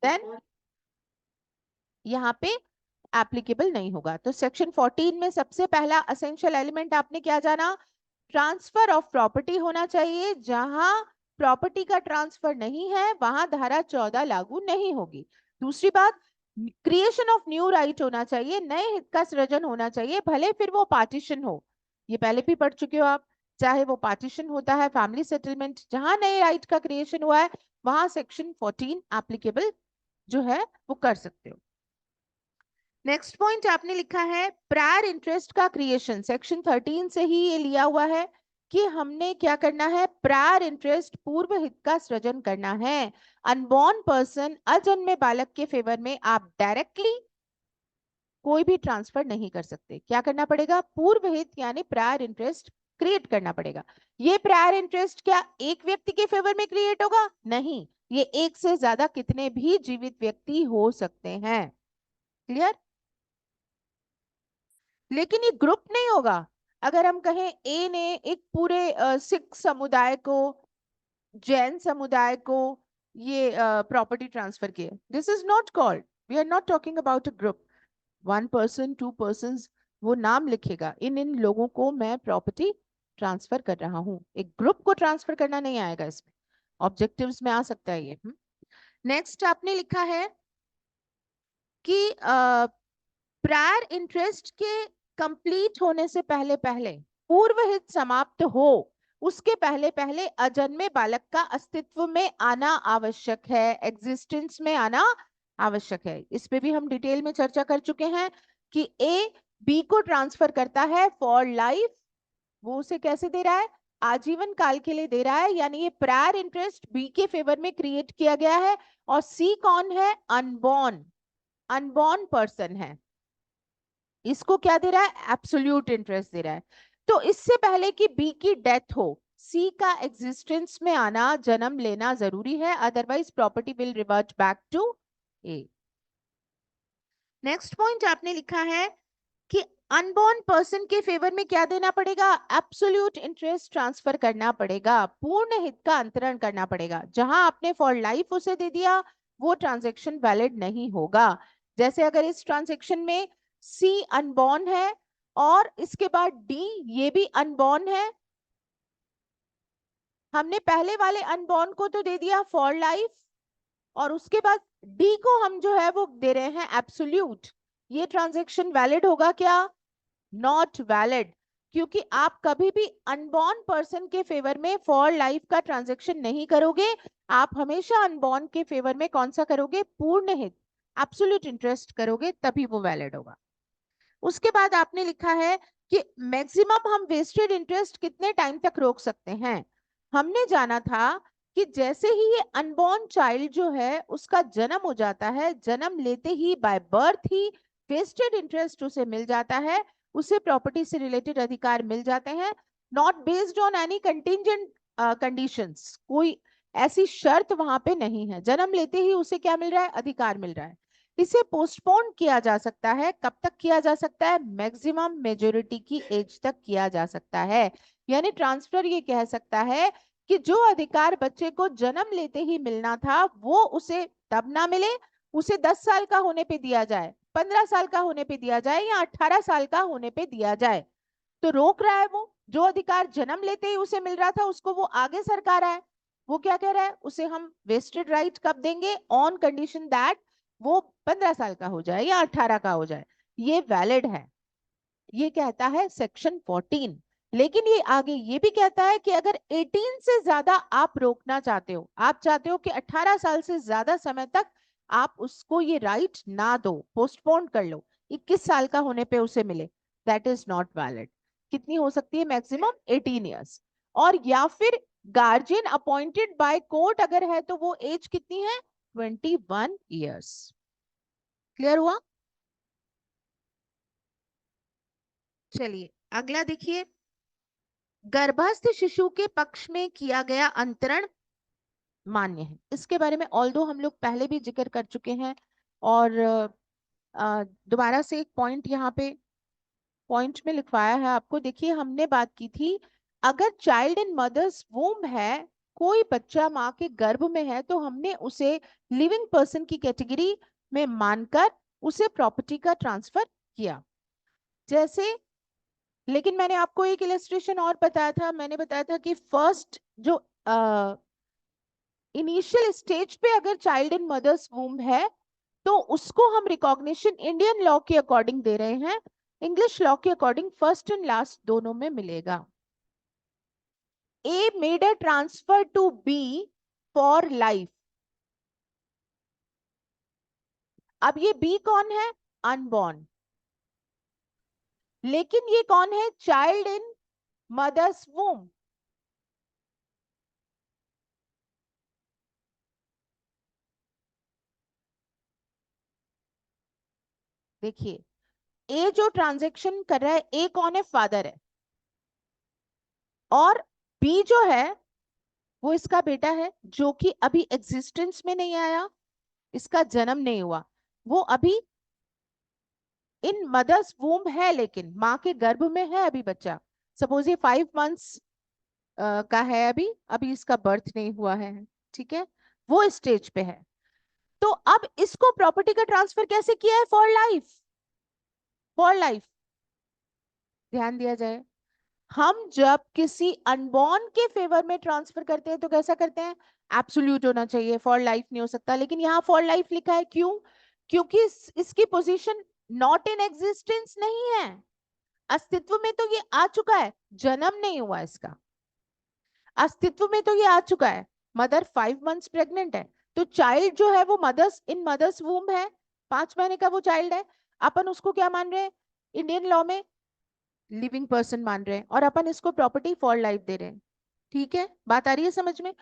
Then यहाँ पे applicable नहीं होगा। तो सेक्शन 14 में सबसे पहला असेंशियल एलिमेंट आपने क्या जाना, ट्रांसफर ऑफ प्रॉपर्टी होना चाहिए। जहां प्रॉपर्टी का ट्रांसफर नहीं है वहां धारा 14 लागू नहीं होगी। दूसरी बात, क्रिएशन ऑफ न्यू राइट होना चाहिए, नए हित का सृजन होना चाहिए, भले फिर वो पार्टीशन हो, ये पहले भी पढ़ चुके हो आप, चाहे वो पार्टीशन होता है, फैमिली सेटलमेंट, जहां नए राइट का क्रिएशन हुआ है वहां सेक्शन 14 एप्लीकेबल जो है वो कर सकते हो। नेक्स्ट पॉइंट आपने लिखा है प्रायर इंटरेस्ट का क्रिएशन, सेक्शन 13 से ही ये लिया हुआ है कि हमने क्या करना है, प्रायर इंटरेस्ट पूर्व हित का सृजन करना है। अनबॉर्न पर्सन अजन्मे बालक के फेवर में आप डायरेक्टली कोई भी ट्रांसफर नहीं कर सकते। क्या करना पड़ेगा, पूर्व हित यानी प्रायर इंटरेस्ट क्रिएट करना पड़ेगा। ये प्रायर इंटरेस्ट क्या एक व्यक्ति के फेवर में क्रिएट होगा, नहीं, ये एक से ज्यादा कितने भी जीवित व्यक्ति हो सकते हैं। क्लियर? लेकिन ये ग्रुप नहीं होगा। अगर हम कहें ए ने एक पूरे सिख समुदाय को, जैन समुदाय को ये प्रॉपर्टी ट्रांसफर किए, this is not called, we are not talking about a group, one person to person, वो नाम लिखेगा इन इन लोगों को मैं प्रॉपर्टी ट्रांसफर कर रहा हूं, एक ग्रुप को ट्रांसफर करना नहीं आएगा इसमें, ऑब्जेक्टिव्स में आ सकता है ये। नेक्स्ट आपने लिखा है कि प्रायर इंटरेस्ट के कंप्लीट होने से पहले पहले, पूर्व हित समाप्त हो उसके पहले पहले अजन्मे बालक का अस्तित्व में आना आवश्यक है, एग्जिस्टेंस में आना आवश्यक है। इस पे भी हम डिटेल में चर्चा कर चुके हैं कि ए बी को ट्रांसफर करता है फॉर लाइफ, वो उसे कैसे दे रहा है, आजीवन काल के लिए दे रहा है, यानी ये प्रायर इंटरेस्ट बी के फेवर में क्रिएट किया गया है। और सी कौन है, अनबॉर्न, अनबॉर्न पर्सन है, इसको क्या दे रहा है, एब्सोल्यूट इंटरेस्ट दे रहा है। तो इससे पहले कि बी की डेथ हो सी का एग्जिस्टेंस में आना, जन्म लेना जरूरी है, otherwise property will revert back to a. Next point आपने लिखा है कि अनबॉर्न पर्सन के फेवर में क्या देना पड़ेगा, एब्सोल्यूट इंटरेस्ट ट्रांसफर करना पड़ेगा, पूर्ण हित का अंतरण करना पड़ेगा। जहां आपने फॉर लाइफ उसे दे दिया वो ट्रांजेक्शन वैलिड नहीं होगा। जैसे अगर इस ट्रांजेक्शन में सी अनबॉर्न है और इसके बाद डी ये भी अनबॉर्न है, हमने पहले वाले अनबॉर्न को तो दे दिया फॉर लाइफ और उसके बाद डी को हम जो है वो दे रहे हैं एब्सोल्यूट, ये ट्रांजेक्शन वैलिड होगा क्या, नॉट वैलिड, क्योंकि आप कभी भी अनबॉर्न पर्सन के फेवर में फॉर लाइफ का ट्रांजैक्शन नहीं करोगे, आप हमेशा अनबॉर्न के फेवर में कौन सा करोगे, पूर्ण हित, एब्सोल्यूट इंटरेस्ट करोगे, तभी वो वैलिड होगा। उसके बाद आपने लिखा है कि मैक्सिमम हम वेस्टेड इंटरेस्ट कितने टाइम तक रोक सकते हैं। हमने जाना था कि जैसे ही ये अनबॉर्न चाइल्ड जो है उसका जन्म हो जाता है, जन्म लेते ही बाय बर्थ ही वेस्टेड इंटरेस्ट उसे मिल जाता है, उसे प्रॉपर्टी से रिलेटेड अधिकार मिल जाते हैं, not based on any contingent conditions, कोई ऐसी शर्त वहां पे नहीं है, जन्म लेते ही उसे क्या मिल रहा है, अधिकार मिल रहा है। इसे पोस्टपोन किया जा सकता है, कब तक किया जा सकता है, मैक्सिमम मेजोरिटी की एज तक किया जा सकता है। यानी ट्रांसफर ये कह सकता है कि जो अधिकार बच्चे को जन्म लेते ही मिलना था वो उसे तब ना मिले, उसे 10 साल का होने पे दिया जाए, 15 साल का होने पे दिया जाए या 18 साल का होने पे दिया जाए। तो रोक रहा है वो, जो अधिकार जन्म लेते ही उसे मिल रहा था उसको वो आगे सरका रहा है। वो क्या कह रहा है, उसे हम वेस्टेड राइट कब देंगे, ऑन कंडीशन दैट वो 15 साल का हो जाए या 18 का हो जाए, ये वैलिड है, ये कहता है सेक्शन 14। लेकिन ये आगे ये भी कहता है कि अगर 18 से ज्यादा आप रोकना चाहते हो, आप चाहते हो कि 18 साल से ज्यादा समय तक आप उसको ये राइट ना दो, पोस्टपोन कर लो, 21 साल का होने पे उसे मिले, दैट इज नॉट वैलिड। कितनी हो सकती है, मैक्सिमम 18 ईयर्स। और या फिर गार्जियन अपॉइंटेड बाय कोर्ट अगर है तो वो एज कितनी है, 21 ईयर्स। क्लियर हुआ? चलिए अगला देखिए, गर्भस्थ शिशु के पक्ष में किया गया अंतरण मान्य है। इसके बारे में ऑल्दो हम लोग पहले भी जिक्र कर चुके हैं और दोबारा से एक पॉइंट यहाँ पे पॉइंट में लिखवाया है आपको। देखिए हमने बात की थी, अगर चाइल्ड इन मदर्स वूम है कोई बच्चा माँ के गर्भ में है तो हमने उसे लिविंग पर्सन की कैटेगरी में मानकर उसे प्रॉपर्टी का ट्रांसफर किया। जैसे, लेकिन मैंने आपको एक इलस्ट्रेशन और बताया था, मैंने बताया था कि फर्स्ट जो इनिशियल स्टेज पे अगर चाइल्ड इन मदर्स वूम है तो उसको हम रिकॉग्निशन इंडियन लॉ के अकॉर्डिंग दे रहे हैं, इंग्लिश लॉ के अकॉर्डिंग फर्स्ट एंड लास्ट दोनों में मिलेगा। A made a transfer to B for life। अब ये B कौन है? अनबॉर्न। लेकिन ये कौन है? Child in mother's womb. देखिए, ए जो ट्रांजैक्शन कर रहा है, ए कौन है? फादर है। और बी जो है वो इसका बेटा है, जो कि अभी एग्जिस्टेंस में नहीं आया, इसका जन्म नहीं हुआ, वो अभी इन मदर्स वूम है, लेकिन माँ के गर्भ में है अभी बच्चा। सपोज ये 5 मंथ्स का है, अभी अभी इसका बर्थ नहीं हुआ है, ठीक है, वो स्टेज पे है। तो अब इसको प्रॉपर्टी का ट्रांसफर कैसे किया है? For life. For life. ध्यान दिया जाए, हम जब किसी अनबॉर्न के फेवर में ट्रांसफर करते हैं तो कैसा करते हैं? एब्सोल्यूट होना चाहिए, फॉर लाइफ नहीं हो सकता। लेकिन यहाँ फॉर लाइफ लिखा है, क्यों? क्योंकि इसकी पोजीशन नॉट इन एग्जिस्टेंस नहीं है, अस्तित्व में तो ये आ चुका है, जन्म नहीं हुआ इसका, अस्तित्व में तो ये आ चुका है। मदर 5 मंथ्स प्रेग्नेंट है, तो चाइल्ड जो है वो मदर्स इन मदर्स वूम है, 5 महीने का वो चाइल्ड है। अपन उसको क्या मान रहे हैं? इंडियन लॉ में लिविंग पर्सन मान रहे हैं, और अपन इसको प्रॉपर्टी फॉर लाइफ दे रहे हैं। ठीक है, बात आ रही है समझ में?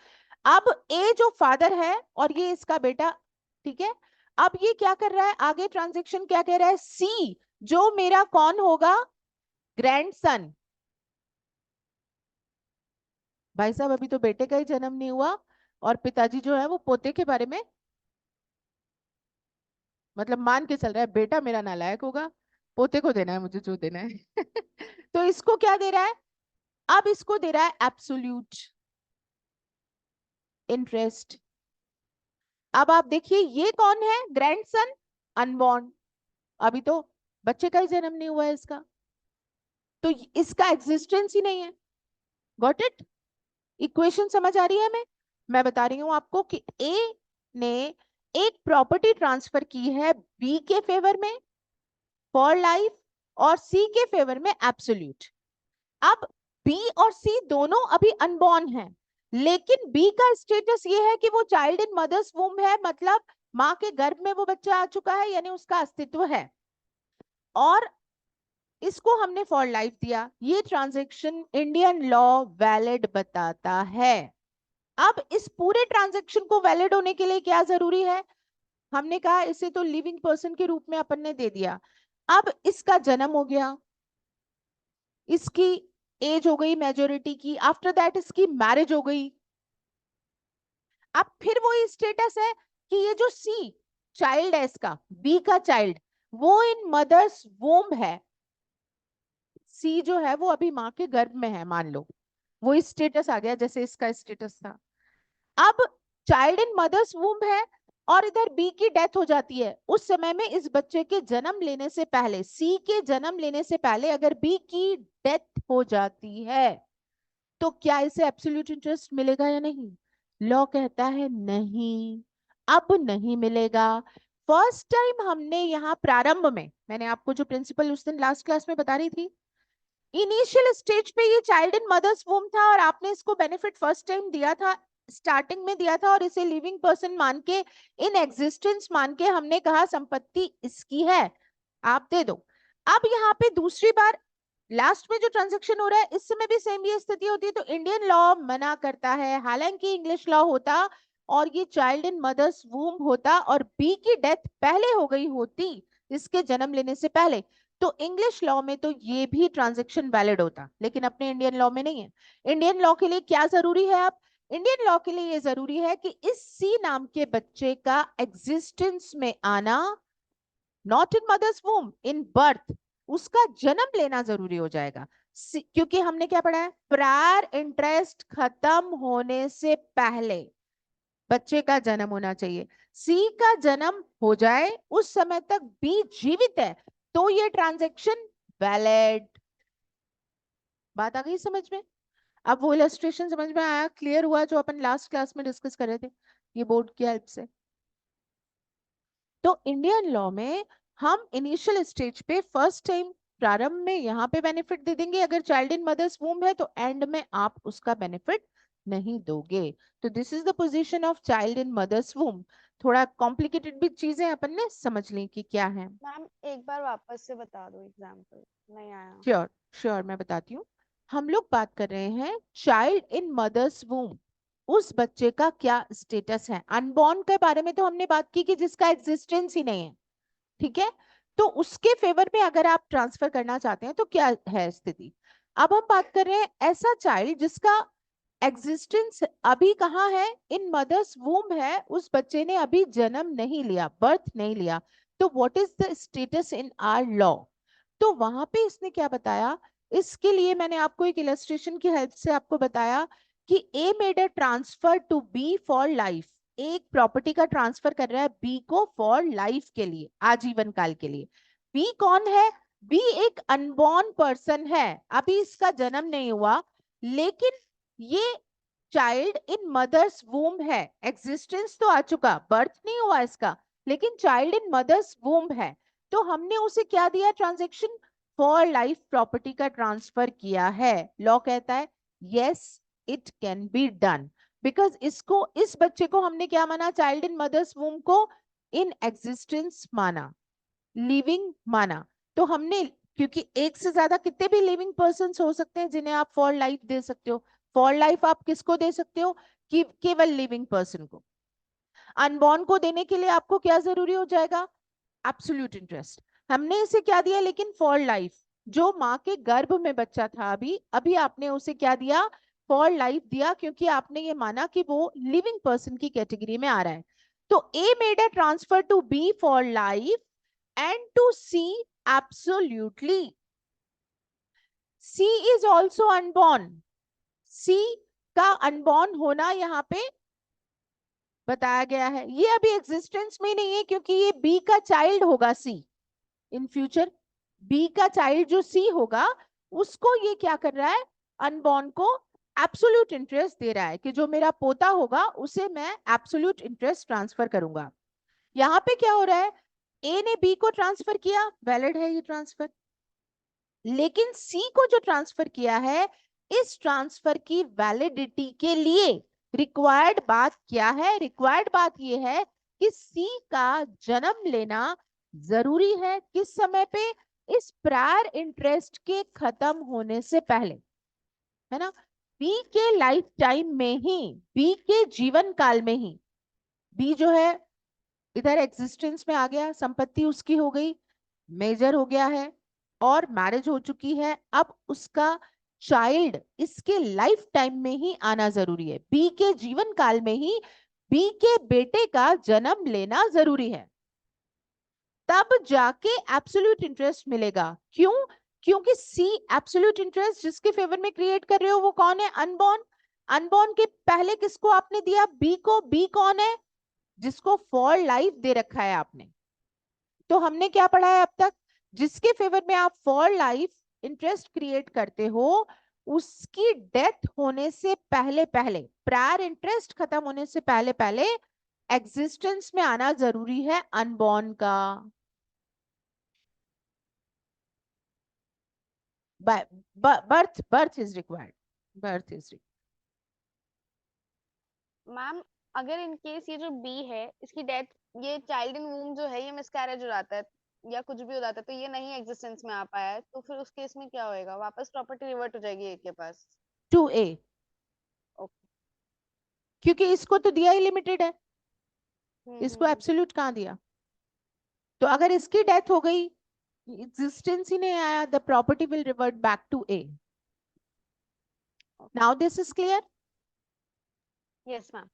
अब ए जो फादर है और ये इसका बेटा, ठीक है, अब ये क्या कर रहा है आगे? ट्रांजेक्शन क्या कह रहा है? सी जो मेरा कौन होगा? ग्रैंडसन। भाई साहब, अभी तो बेटे का ही जन्म नहीं हुआ और पिताजी जो है वो पोते के बारे में मतलब मान के चल रहा है, बेटा मेरा नालायक होगा, पोते को देना है मुझे जो देना है। तो इसको क्या दे रहा है? अब इसको दे रहा है एब्सोल्यूट इंटरेस्ट। अब आप देखिए, ये कौन है? ग्रैंडसन, अनबॉर्न, अभी तो बच्चे का ही जन्म नहीं हुआ है इसका, तो इसका एग्जिस्टेंस ही नहीं है। Got it? इक्वेशन समझ आ रही है? मैं बता रही हूं आपको कि ए ने एक प्रॉपर्टी ट्रांसफर की है बी के फेवर में फॉर लाइफ और सी के फेवर में एब्सोल्यूट। अब बी और सी दोनों अभी अनबॉर्न हैं, लेकिन बी का स्टेटस ये है कि वो चाइल्ड इन मदर्स वूम है, मतलब माँ के गर्भ में वो बच्चा आ चुका है, यानी उसका अस्तित्व है, और इसको हमने फॉर लाइफ दिया। ये ट्रांजैक्शन इंडियन लॉ वैलिड बताता है। अब इस पूरे ट्रांजैक्शन को वैलिड होने के लिए क्या जरूरी है? हमने कहा इसे तो लिविंग पर्सन के रूप में अपन ने दे दिया। अब इसका जन्म हो गया, इसकी एज हो गई मेजोरिटी की, आफ्टर दैट इसकी मैरिज हो गई। अब फिर वही स्टेटस है कि ये जो सी चाइल्ड है, इसका बी का चाइल्ड, वो इन मदर्स वोम है। सी जो है वो अभी माँ के गर्भ में है, मान लो वो स्टेटस आ गया जैसे इसका स्टेटस था। अब चाइल्ड इन मदर्स वूम है और इधर बी की डेथ हो जाती है। उस समय में इस बच्चे के जन्म लेने से पहले, सी के जन्म लेने से पहले अगर बी की डेथ हो जाती है तो क्या इसे एब्सोल्यूट इंटरेस्ट मिलेगा या नहीं? लॉ कहता है नहीं, अब नहीं मिलेगा। फर्स्ट टाइम हमने यहाँ प्रारंभ में, मैंने आपको जो प्रिंसिपल उस दिन लास्ट क्लास में बता रही थी, इनिशियल स्टेज पे ये चाइल्ड इन मदर्स वूम था और आपने इसको बेनिफिट फर्स्ट टाइम दिया था, स्टार्टिंग में दिया था, और इसे लिविंग पर्सन मान के, इन एग्जिस्टेंस मान के हमने कहा संपत्ति इसकी है, आप दे दो। अब यहाँ पे दूसरी बार लास्ट में जो ट्रांजेक्शन हो रहा है, इस समय भी सेम ये स्थिति होती है, तो इंडियन लॉ मना करता है, हालांकि इंग्लिश लॉ होता और ये चाइल्ड इन मदर्स वूम होता और बी की डेथ पहले हो गई होती इसके जन्म लेने से पहले, तो इंग्लिश लॉ में तो ये भी ट्रांजेक्शन वैलिड होता, लेकिन अपने इंडियन लॉ में नहीं है। इंडियन लॉ के लिए क्या जरूरी है? अब इंडियन लॉ के लिए ये जरूरी है कि इस सी नाम के बच्चे का एग्जिस्टेंस में आना, not in mother's womb, in birth, उसका जन्म लेना जरूरी हो जाएगा। क्योंकि हमने क्या पढ़ा है, प्रायर इंटरेस्ट खत्म होने से पहले बच्चे का जन्म होना चाहिए। सी का जन्म हो जाए, उस समय तक बी जीवित है, तो ये ट्रांजैक्शन वैलिड। बात आ गई समझ में? अब वो इलस्ट्रेशन समझ में आया, क्लियर हुआ, जो अपन लास्ट क्लास में डिस्कस कर रहे थे ये बोर्ड की हेल्प से। तो इंडियन लॉ में हम इनिशियल स्टेज पे फर्स्ट टाइम प्रारंभ में यहाँ पे बेनिफिट दे देंगे, अगर चाइल्ड इन मदर्स वूम है तो एंड में आप उसका बेनिफिट नहीं दोगे। तो this is the position of child in mother's womb. थोड़ा कॉम्प्लिकेटेड भी चीजें अपन ने समझ ली कि क्या है। मैम एक बार वापस से बता दो, एग्जाम्पल नहीं आया। श्योर श्योर, मैं बताती हूँ। हम लोग बात कर रहे हैं चाइल्ड इन मदर्स वूम, उस बच्चे का क्या स्टेटस है। अनबॉर्न के बारे में तो हमने बात की कि जिसका एग्जिस्टेंस ही नहीं है, ठीक है। तो उसके फेवर में अगर आप ट्रांसफर करना चाहते हैं तो क्या है स्थिति। अब हम बात कर रहे हैं ऐसा चाइल्ड जिसका एग्जिस्टेंस अभी कहाँ है, इन मदर्स वूम है, उस बच्चे ने अभी जन्म नहीं लिया, बर्थ नहीं लिया। तो what is the status in our law. तो वहां पे इसने क्या बताया, इसके लिए मैंने आपको एक इलस्ट्रेशन की हेल्प से आपको बताया कि A made a transfer to B for life. एक प्रॉपर्टी का ट्रांसफर कर रहा है बी को फॉर लाइफ के लिए, आजीवन काल के लिए। बी कौन है, बी एक अनबॉर्न पर्सन है, अभी इसका जन्म नहीं हुआ, लेकिन ये चाइल्ड इन मदर्स वूम है, एग्जिस्टेंस तो आ चुका, बर्थ नहीं हुआ इसका, लेकिन चाइल्ड इन मदर्स वूम है। तो हमने उसे क्या दिया, ट्रांजेक्शन फॉर लाइफ प्रॉपर्टी का ट्रांसफर किया है। लॉ कहता है yes it can be done, because इसको, इस बच्चे को हमने क्या माना, चाइल्ड इन मदर्स वूम को इन एग्जिस्टेंस माना, लिविंग माना। तो हमने, क्योंकि एक से ज्यादा कितने भी लिविंग पर्सन हो सकते हैं जिन्हें आप फॉर लाइफ दे सकते हो। फॉर लाइफ आप किसको दे सकते हो, कि केवल लिविंग पर्सन को। अनबॉर्न को देने के लिए आपको क्या जरूरी हो जाएगा, एब्सोल्यूट इंटरेस्ट। हमने इसे क्या दिया लेकिन, फॉर लाइफ। जो माँ के गर्भ में बच्चा था अभी अभी आपने उसे क्या दिया, फॉर लाइफ दिया, क्योंकि आपने ये माना कि वो लिविंग पर्सन की कैटेगरी में आ रहा है। तो A made a transfer to B for life and to C absolutely. C is also unborn. C का अनबॉर्न होना यहाँ पे बताया गया है, ये अभी एग्जिस्टेंस में नहीं है क्योंकि ये बी का चाइल्ड होगा सी इन फ्यूचर। बी का चाइल्ड जो सी होगा उसको ये क्या कर रहा है, अनबॉर्न को एब्सोल्यूट इंटरेस्ट दे रहा है कि जो मेरा पोता होगा उसे मैं एब्सोल्यूट इंटरेस्ट ट्रांसफर करूंगा। यहाँ पे क्या हो रहा है, ए ने बी को ट्रांसफर किया, वैलिड है ये ट्रांसफर, लेकिन सी को जो ट्रांसफर किया है, इस ट्रांसफर की वैलिडिटी के लिए रिक्वायर्ड बात क्या है, रिक्वायर्ड बात ये है कि सी का जन्म लेना जरूरी है, किस समय पे, इस प्रायर इंटरेस्ट के खत्म होने से पहले, है ना। बी के लाइफ टाइम में ही, बी के जीवन काल में ही, बी जो है इधर एग्जिस्टेंस में आ गया, संपत्ति उसकी हो गई, मेजर हो गया है और मैरिज हो चुकी है, अब उसका चाइल्ड इसके लाइफ टाइम में ही आना जरूरी है, बी के जीवन काल में ही बी के बेटे का जन्म लेना जरूरी है, तब जाके एब्सोल्यूट इंटरेस्ट मिलेगा। क्यों, क्योंकि सी एब्सोल्यूट इंटरेस्ट जिसके फेवर में क्रिएट कर रहे हो वो कौन है, अनबॉर्न। अनबॉर्न के पहले किसको आपने दिया, बी को। बी कौन है, जिसको फॉर लाइफ दे रखा है आपने। तो हमने क्या पढ़ा है अब तक, जिसके फेवर में आप फॉर लाइफ इंटरेस्ट क्रिएट करते हो, उसकी डेथ होने से पहले पहले, प्रायर इंटरेस्ट खत्म होने से पहले पहले एग्जिस्टेंस में आना जरूरी है अनबॉर्न का। Birth birth is required, birth is. Ma'am अगर इन केस ये जो बी है इसकी डेथ, ये चाइल्ड इन वूम जो है ये मिसकैरेज हो जाता है या कुछ भी हो जाता है तो ये नहीं एग्जिस्टेंस में आ पाया है, तो फिर उस केस में क्या होएगा, वापस प्रॉपर्टी रिवर्ट हो जाएगी ए के पास। To A, okay. क्योंकि इसको तो दिया ही लिमिटेड है, इसको हम्म। एब्सोल्यूट कहाँ दिया। तो अगर इसकी डेथ हो गई, एग्जिस्टेंस ही नहीं आया, the property will revert back to a. Now this is clear. Yes ma'am.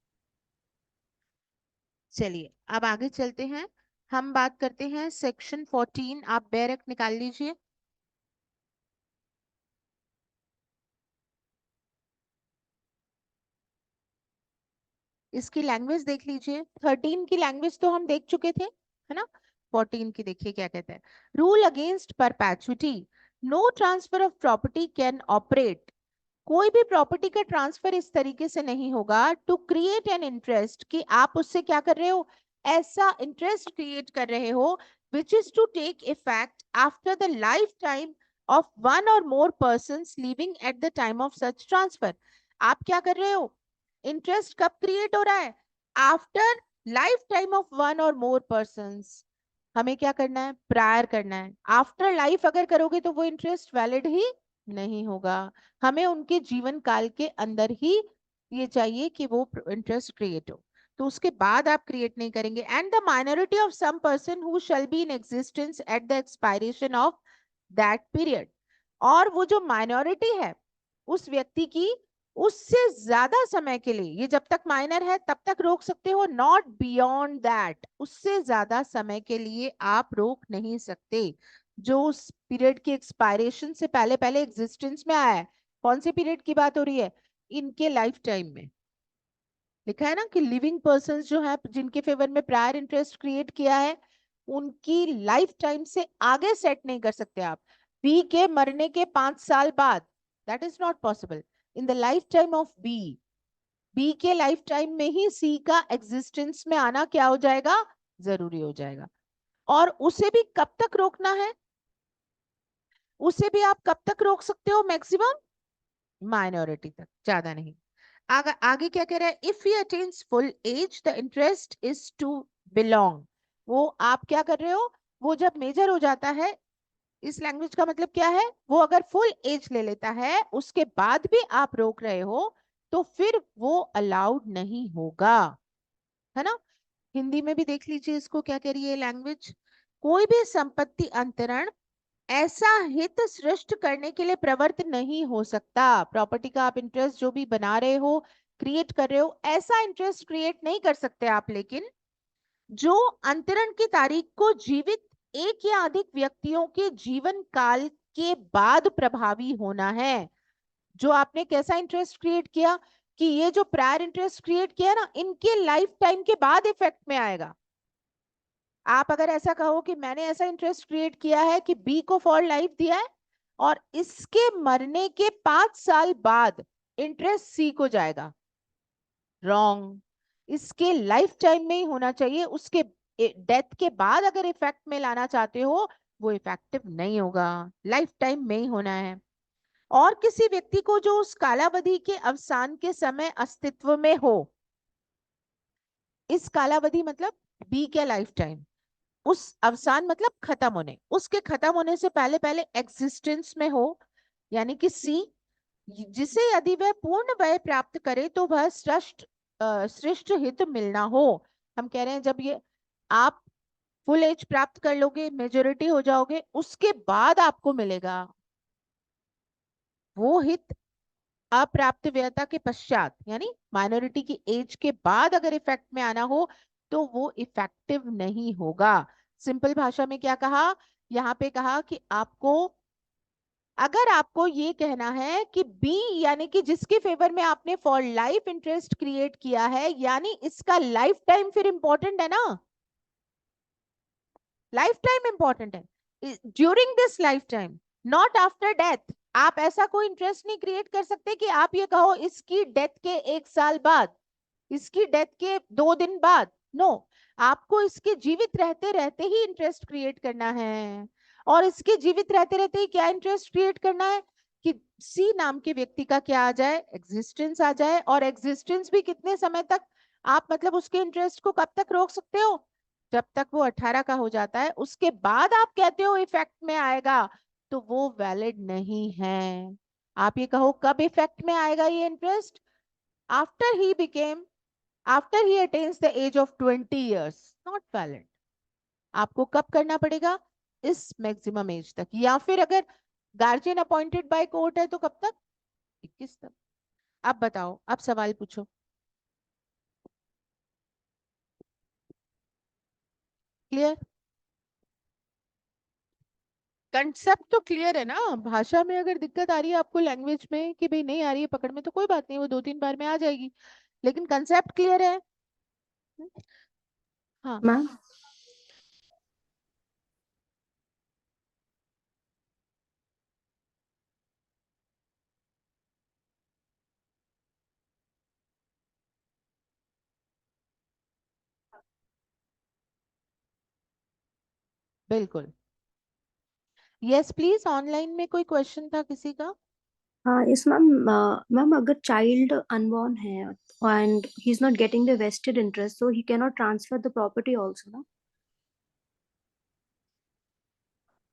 चलिए अब आगे चलते हैं, हम बात करते हैं सेक्शन 14। आप बैरक निकाल लीजिए। इसकी लैंग्वेज देख लीजिए। 13 की लैंग्वेज तो हम देख चुके थे, है ना। 14 की देखिए क्या कहते हैं। Rule against perpetuity, no transfer of property can operate, कोई भी प्रॉपर्टी का ट्रांसफर इस तरीके से नहीं होगा टू क्रिएट एन इंटरेस्ट, कि आप उससे क्या कर रहे हो, ऐसा इंटरेस्ट क्रिएट कर रहे हो which is to take effect after the life time of one or more persons living at the time of such transfer. आप क्या कर रहे हो, इंटरेस्ट कब क्रिएट हो रहा है, after life time of one or more persons. हमें क्या करना है, प्रायर करना है। आफ्टर लाइफ अगर करोगे तो वो इंटरेस्ट वैलिड ही नहीं होगा। हमें उनके जीवन काल के अंदर ही ये चाहिए कि वो इंटरेस्ट क्रिएट हो, तो उसके बाद आप क्रिएट नहीं करेंगे। And the minority of some person who shall be in existence at the expiration of that period, और वो जो माइनॉरिटी है उस व्यक्ति की, उससे ज्यादा समय के लिए, ये जब तक माइनर है तब तक रोक सकते हो, नॉट बियॉन्ड दैट, उससे ज्यादा समय के लिए आप रोक नहीं सकते। जो उस पीरियड की एक्सपायरेशन से पहले पहले एग्जिस्टेंस में आया है, कौन से पीरियड की बात हो रही है, इनके लाइफ टाइम में लिखा है ना कि लिविंग पर्सन जो है जिनके फेवर में प्रायर इंटरेस्ट क्रिएट किया है, उनकी लाइफ टाइम से आगे सेट नहीं कर सकते आप। बी के मरने के 5 साल बाद, that is not possible in the life time of B. B के लाइफ टाइम में ही सी का एग्जिस्टेंस में आना क्या हो जाएगा, जरूरी हो जाएगा। और उसे भी कब तक रोकना है, उसे भी आप कब तक रोक सकते हो, मैक्सिमम माइनॉरिटी तक, ज्यादा नहीं। आगे क्या कह रहा है, if he attains full age the interest is to belong. वो आप क्या कर रहे हो, वो जब मेजर हो जाता है, इस लैंग्वेज का मतलब क्या है, वो अगर फुल एज ले लेता है उसके बाद भी आप रोक रहे हो तो फिर वो अलाउड नहीं होगा, है ना। हिंदी में भी देख लीजिए इसको क्या कह रही है लैंग्वेज। कोई भी संपत्ति अंतरण ऐसा हित सृष्ट करने के लिए प्रवृत्त नहीं हो सकता। प्रॉपर्टी का आप इंटरेस्ट जो भी बना रहे हो, क्रिएट कर रहे हो, ऐसा इंटरेस्ट क्रिएट नहीं कर सकते आप, लेकिन जो अंतरण की तारीख को जीवित एक या अधिक व्यक्तियों के जीवन काल के बाद प्रभावी होना है। जो आपने कैसा इंटरेस्ट क्रिएट किया, कि ये जो प्रायर इंटरेस्ट क्रिएट किया ना, इनके लाइफ टाइम के बाद इफेक्ट में आएगा। आप अगर ऐसा कहो कि मैंने ऐसा इंटरेस्ट क्रिएट किया है कि बी को फॉर लाइफ दिया है और इसके मरने के 5 साल बाद इंटरेस्ट सी को जाएगा, रॉन्ग। इसके लाइफ टाइम में ही होना चाहिए, उसके डेथ के बाद अगर इफेक्ट में लाना चाहते हो वो इफेक्टिव नहीं होगा, लाइफ टाइम में ही होना है। और किसी व्यक्ति को जो उस कालावधि के अवसान के समय अस्तित्व में हो, इस कालावधि मतलब बी के लाइफ टाइम, उस अवसान मतलब खत्म होने, उसके खत्म होने से पहले पहले एग्जिस्टेंस में हो, यानी कि सी, जिसे यदि वह पूर्ण वय प्राप्त करे तो वह श्रेष्ठ हित मिलना हो। हम कह रहे हैं जब ये आप फुल एज प्राप्त कर लोगे, मेजोरिटी हो जाओगे, उसके बाद आपको मिलेगा वो हित। अप्राप्त व्ययता के पश्चात यानी माइनॉरिटी की एज के बाद अगर इफेक्ट में आना हो तो वो इफेक्टिव नहीं होगा। सिंपल भाषा में क्या कहा, यहाँ पे कहा कि आपको, अगर आपको ये कहना है कि बी यानी कि जिसके फेवर में आपने फॉर लाइफ इंटरेस्ट क्रिएट किया है, यानी इसका लाइफ टाइम फिर इंपॉर्टेंट है ना, लाइफ टाइम इंपॉर्टेंट है, during this life time, not after death. आप ऐसा कोई इंटरेस्ट नहीं क्रिएट कर सकते कि आप ये कहो इसकी डेथ के 1 साल बाद, इसकी डेथ के 2 दिन बाद, नो। आपको इसके जीवित रहते रहते ही इंटरेस्ट क्रिएट करना है। और इसके जीवित रहते रहते ही क्या इंटरेस्ट क्रिएट करना है, कि सी नाम के व्यक्ति का क्या आ जाए, एग्जिस्टेंस आ जाए। और एग्जिस्टेंस भी कितने समय तक, आप मतलब उसके इंटरेस्ट को कब तक रोक सकते हो, जब तक वो 18 का हो जाता है, उसके बाद आप कहते हो इफेक्ट में आएगा, तो वो वैलिड नहीं है। आप ये कहो कब इफेक्ट में आएगा ये interest, after he became, after he attains the age of 20 years, not valid. आपको कब करना पड़ेगा, इस मैक्सिमम एज तक, या फिर अगर गार्जियन अपॉइंटेड बाय कोर्ट है तो कब तक, 21 तक। अब बताओ, अब सवाल पूछो। क्लियर, कंसेप्ट तो क्लियर है ना। भाषा में अगर दिक्कत आ रही है आपको लैंग्वेज में कि भाई नहीं आ रही है पकड़ में, तो कोई बात नहीं, वो 2-3 बार में आ जाएगी। लेकिन कंसेप्ट क्लियर है? हाँ मैम बिल्कुल। यस प्लीज, ऑनलाइन में कोई क्वेश्चन था किसी का? हाँ इस मैम मैम अगर चाइल्ड अनबॉर्न है and he is not getting the vested interest so he can not transfer the property also ना?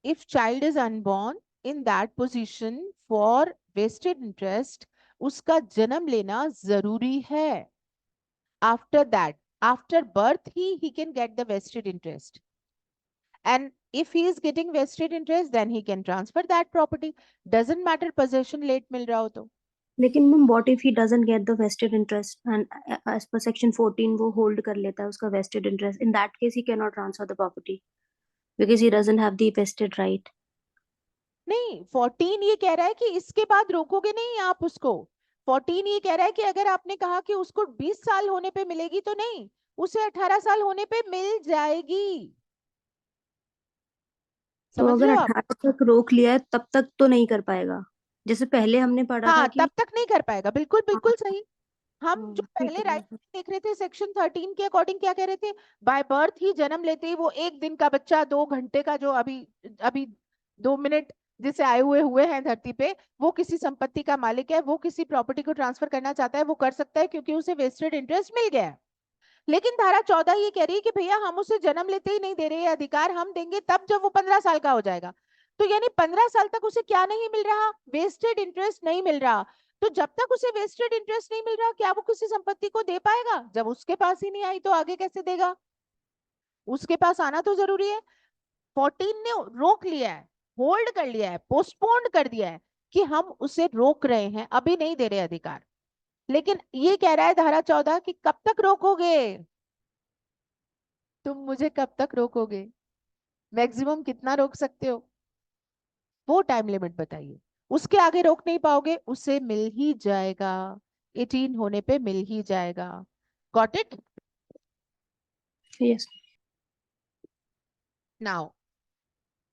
If child is unborn, in that position for vested interest उसका जन्म लेना जरूरी है. After that, after birth he can get the vested interest, and if he is getting vested interest then he can transfer that property. Doesn't matter possession late मिल रहा हो तो. लेकिन ma'am what if he doesn't get the vested interest and as per section 14 वो होल्ड कर लेता है उसका vested interest, in that case he can not transfer the property because he doesn't have the vested right. नहीं, 14 ये कह रहा है कि इसके बाद रोकोगे नहीं आप उसको. 14 ये कह रहा है कि अगर आपने कहा कि उसको 20 साल होने पे मिलेगी तो नहीं, उसे 18 साल होने पे मिल जाएगी. तो समझ अगर रहे हो आप? 18 तक रोक लिया है तब तक तो नहीं कर पाएगा, जैसे पहले हमने पढ़ा था हाँ, कि तब तक नहीं कर पाएगा. बिल्कुल बिल्कुल हाँ, सही. हम जो ठीक पहले है. राइट देख रहे थे सेक्शन 13 के अकॉर्डिंग क्या कह रहे थे? बाय बर्थ ही जन्म लेते ही वो एक दिन का बच्चा 2 घंटे का जो अभी अभी 2 मिनट जिसे आए हुए हुए हैं धरती पे, वो किसी संपत्ति का मालिक है, वो किसी प्रॉपर्टी को ट्रांसफर करना चाहता है, वो कर सकता है क्योंकि उसे वेस्टेड इंटरेस्ट मिल गया है. लेकिन धारा 14 ये कह रही है कि भैया हम उसे जन्म लेते ही नहीं दे रहे, ये अधिकार हम देंगे तब जब वो 15 साल का हो जाएगा. तो यानी 15 साल तक उसे क्या नहीं मिल रहा? वेस्टेड इंटरेस्ट नहीं मिल रहा. तो जब तक उसे वेस्टेड इंटरेस्ट नहीं मिल रहा, क्या वो किसी संपत्ति को दे पाएगा? जब उसके पास ही नहीं आई तो आगे कैसे देगा? उसके पास आना तो जरूरी है. 14 ने रोक लिया है, होल्ड कर लिया है, पोस्टपोन्ड कर दिया है कि हम उसे रोक रहे हैं, अभी नहीं दे रहे अधिकार. लेकिन ये कह रहा है धारा 14 कि कब तक रोकोगे? तुम मुझे कब तक रोकोगे? मैक्सिमम कितना रोक सकते हो? वो टाइम लिमिट बताइए. उसके आगे रोक नहीं पाओगे, उसे मिल ही जाएगा. 18 होने पे मिल ही जाएगा. Got it? यस. नाउ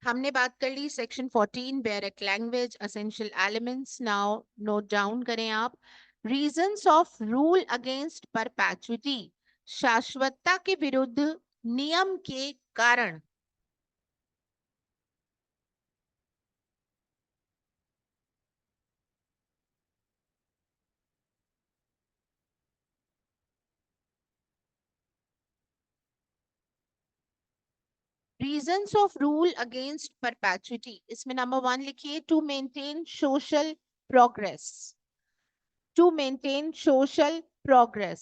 हमने बात कर ली section 14 bare language essential elements. Now note down करें आप. Reasons of rule against perpetuity, शाश्वतता के विरुद्ध नियम के कारण. Reasons of rule against perpetuity, इसमें नंबर 1 लिखिए, to maintain social progress. To maintain social progress,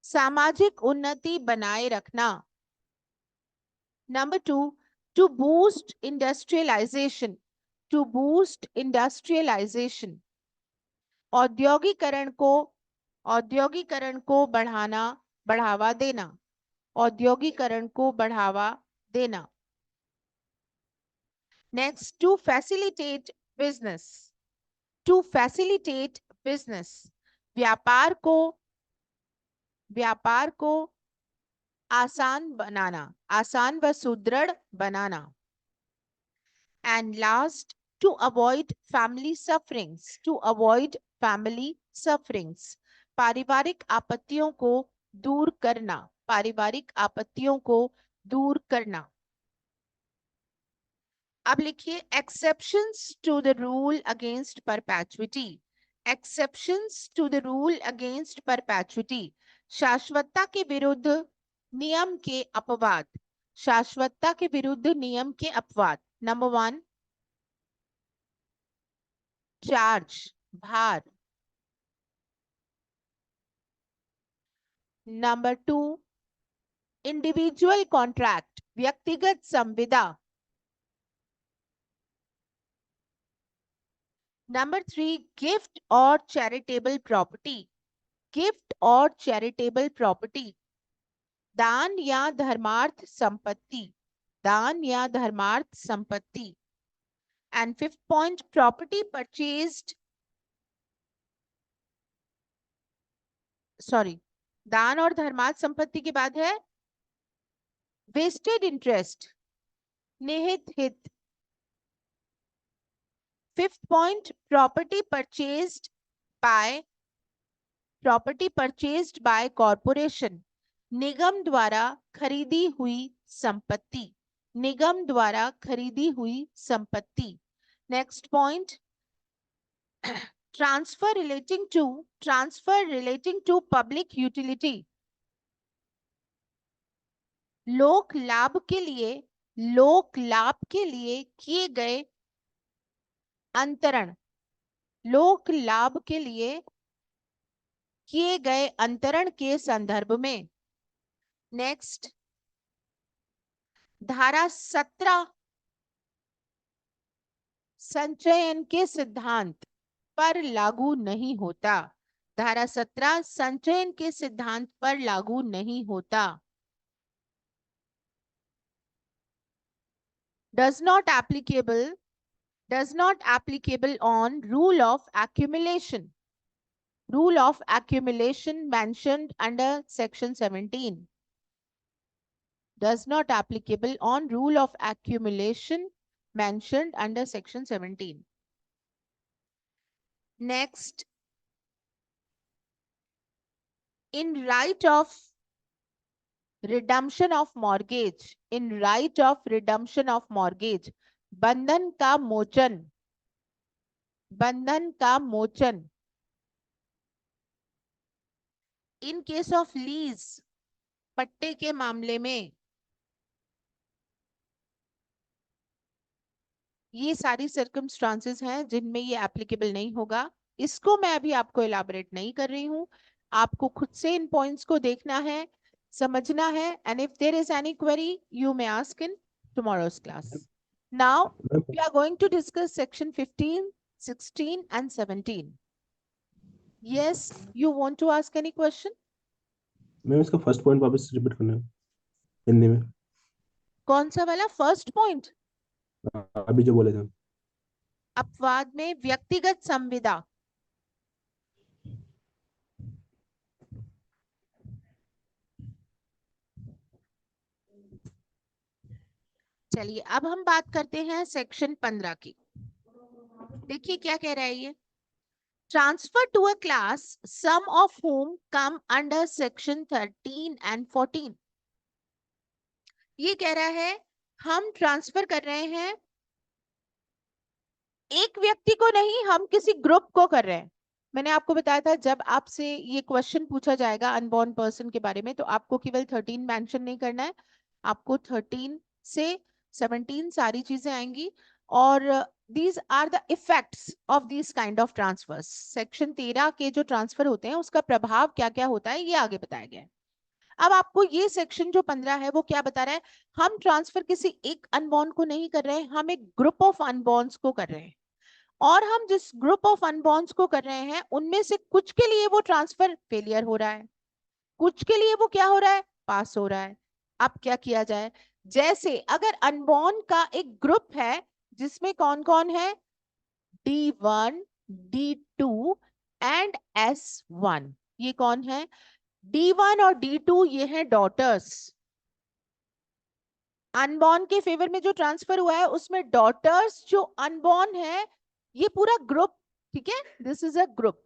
सामाजिक उन्नति बनाए रखना. Number 2, to boost industrialisation. To boost industrialisation, औद्योगिकरण को बढ़ावा देना. औद्योगिकरण को बढ़ावा देना. Next, to facilitate business. To facilitate business, व्यापार को आसान बनाना, आसान व सुदृढ़ बनाना. And last, to avoid family sufferings. To avoid family sufferings, पारिवारिक आपत्तियों को दूर करना. पारिवारिक आपत्तियों को दूर करना. अब लिखिए exceptions to the rule against perpetuity. Exceptions to the rule against perpetuity, शाश्वतता के विरुद्ध नियम के अपवाद. शाश्वतता के विरुद्ध नियम के अपवाद. नंबर 1, चार्ज, भार. नंबर 2, इंडिविजुअल कॉन्ट्रैक्ट, व्यक्तिगत संविदा. नंबर 3, गिफ्ट और चैरिटेबल प्रॉपर्टी. गिफ्ट और चैरिटेबल प्रॉपर्टी, दान या धर्मार्थ संपत्ति. दान या धर्मार्थ संपत्ति. And 5th point, property purchased sorry, दान और धर्मार्थ संपत्ति के बाद है वेस्टेड इंटरेस्ट, निहित हित। Fifth point, property purchased by corporation, निगम द्वारा खरीदी हुई संपत्ति, निगम द्वारा खरीदी हुई संपत्ति। Next point, transfer relating to public utility, लोक लाभ के लिए किए गए अंतरण, लोक लाभ के लिए किए गए अंतरण के संदर्भ में। नेक्स्ट, धारा 17 संचयन के सिद्धांत पर लागू नहीं होता, धारा 17 संचयन के सिद्धांत पर लागू नहीं होता। does not applicable on rule of accumulation mentioned under section 17, does not applicable on rule of accumulation mentioned under section 17. Next, in right of redemption of mortgage, बंधन का मोचन, इन केस ऑफ लीज, पट्टे के मामले में, ये सारी circumstances हैं जिनमें ये एप्लीकेबल नहीं होगा। इसको मैं अभी आपको इलाबोरेट नहीं कर रही हूं, आपको खुद से इन पॉइंट्स को देखना है, समझना है, and if there is any query you may ask in tomorrow's class. Now we are going to discuss section 15, 16 and 17. Yes, you want to ask any question? Ma'am इसका फर्स्ट पॉइंट वापस repeat करना है हिंदी में। कौन सा वाला first point? अभी जो बोले थे। अपवाद में व्यक्तिगत संविदा, चलिए अब हम बात करते हैं सेक्शन 15 की। देखिए क्या कह रहा है ये, transfer to a class some of whom come under section 13 and 14। ये कह रहा है हम ट्रांसफर कर रहे हैं एक व्यक्ति को नहीं, हम किसी ग्रुप को कर रहे हैं। मैंने आपको बताया था जब आपसे ये क्वेश्चन पूछा जाएगा अनबॉर्न पर्सन के बारे में तो आपको केवल 13 मेंशन नहीं करना है, आपको 13 से 17 सारी चीजें आएंगी और these are the effects of these kind of transfers। Section 13 के जो ट्रांसफर होते हैं उसका प्रभाव क्या क्या होता है ये आगे बताया गया है। अब आपको ये सेक्शन जो 15 है वो क्या बता रहा है, हम ट्रांसफर किसी एक अनबॉर्न को नहीं कर रहे हैं, हम एक ग्रुप ऑफ अनबॉर्न्स को कर रहे हैं और हम जिस ग्रुप ऑफ अनबॉर्न्स को कर रहे हैं उनमें से कुछ के लिए वो ट्रांसफर फेलियर हो रहा है, कुछ के लिए वो क्या हो रहा है, पास हो रहा है। अब क्या किया जाए, जैसे अगर अनबॉर्न का एक ग्रुप है जिसमें कौन कौन है, D1, D2 एंड S1, ये कौन है, D1 और D2 ये हैं डॉटर्स। अनबॉर्न के फेवर में जो ट्रांसफर हुआ है उसमें डॉटर्स जो अनबॉर्न है ये पूरा ग्रुप, ठीक है, दिस इज अ ग्रुप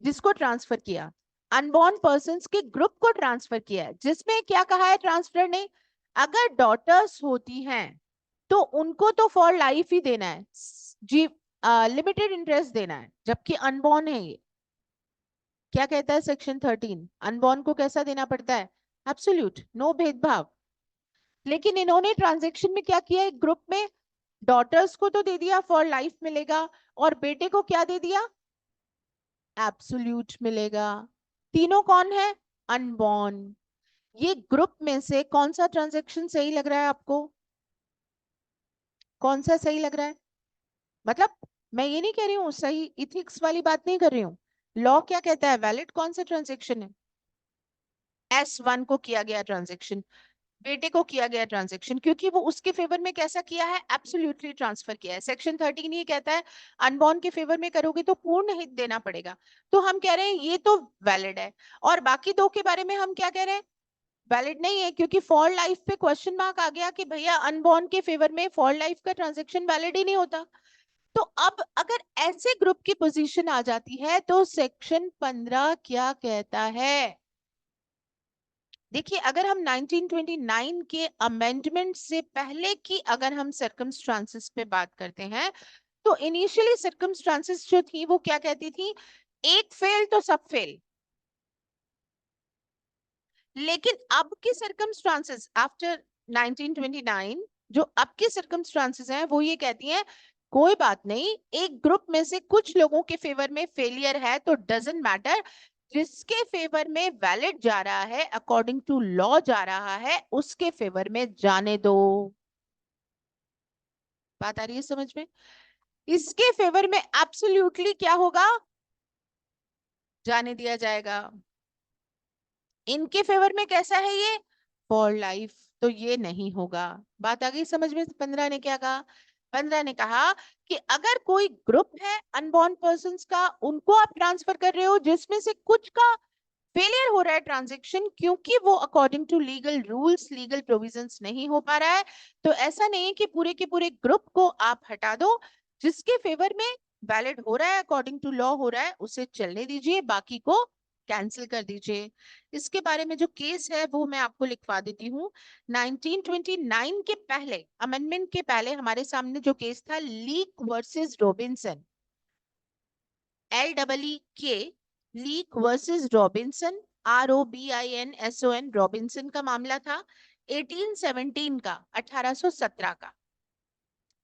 जिसको ट्रांसफर किया, अनबॉर्न पर्संस के ग्रुप को ट्रांसफर किया है, जिसमें क्या कहा है ट्रांसफर ने, अगर डॉटर्स होती हैं तो उनको तो फॉर लाइफ ही देना है, जी लिमिटेड इंटरेस्ट देना है, जबकि अनबॉर्न है ये क्या कहता है सेक्शन 13, अनबॉर्न को कैसा देना पड़ता है, एब्सोल्यूट, नो भेदभाव। लेकिन इन्होंने ट्रांजैक्शन में क्या किया, एक ग्रुप में डॉटर्स को तो दे दिया फॉर लाइफ मिलेगा और बेटे को क्या दे दिया, एब्सोल्यूट मिलेगा। तीनों कौन है, अनबॉर्न। ये ग्रुप में से कौन सा ट्रांजैक्शन सही लग रहा है आपको, कौन सा सही लग रहा है, मतलब मैं ये नहीं कह रही हूँ सही इथिक्स वाली बात नहीं कर रही हूँ, लॉ क्या कहता है, वैलिड कौन सा ट्रांजैक्शन है, S1 को किया गया ट्रांजैक्शन, बेटे को किया गया ट्रांजेक्शन, क्योंकि वो उसके फेवर में कैसा किया है, एब्सोल्युटली ट्रांसफर किया है। सेक्शन 13 ये कहता है अनबॉर्न के फेवर में करोगे तो पूर्ण हित देना पड़ेगा, तो हम कह रहे हैं ये तो वैलिड है। और बाकी दो के बारे में हम क्या कह रहे हैं, वैलिड नहीं है, क्योंकि फॉर लाइफ पे क्वेश्चन मार्क आ गया कि भैया अनबॉर्न के फेवर में फॉर लाइफ का ट्रांजेक्शन वैलिड ही नहीं होता। तो अब अगर ऐसे ग्रुप की पोजीशन आ जाती है तो सेक्शन 15 क्या कहता है। देखिए, अगर हम 1929 के अमेंडमेंट से पहले की अगर हम सर्कमस्टांसेस पे बात करते हैं, तो इनिशियली सर्कमस्टांसेस जो थी वो क्या कहती थी, एक फेल तो सब फेल। लेकिन अब की सर्कमस्टांसेस आफ्टर 1929, जो अब की सर्कमस्टांसेस हैं वो ये कहती हैं कोई बात नहीं, एक ग्रुप में से कुछ लोगों के फेवर में फेलियर है तो डजंट मैटर, जिसके फेवर में वैलिड जा रहा है, अकॉर्डिंग टू लॉ जा रहा है, उसके फेवर में जाने दो। बात आ रही है समझ में। इसके फेवर में एब्सोल्युटली क्या होगा, जाने दिया जाएगा। इनके फेवर में कैसा है ये, फॉर लाइफ, तो ये नहीं होगा। बात आ गई समझ में। 15 ने क्या कहा, 15 ने कहा कि अगर कोई ग्रुप है अनबॉर्न पर्संस का, उनको आप ट्रांसफर कर रहे हो जिसमें से कुछ का फेलियर हो रहा है ट्रांजैक्शन, क्योंकि वो according to legal rules, legal provisions नहीं हो पा रहा है, तो ऐसा नहीं है कि पूरे के पूरे ग्रुप को आप हटा दो, जिसके फेवर में वैलिड हो रहा है, अकॉर्डिंग टू लॉ हो रहा है, उसे चलने दीजिए, बाकी को कैंसिल कर दीजिए। इसके बारे में जो केस है वो मैं आपको लिखवा देती हूँ। 1929 के पहले, अमेंडमेंट के पहले हमारे सामने जो केस था, leak versus Robinson, LEEK, leak versus Robinson, ROBINSON, Robinson का मामला था 1817 का, 1817 का।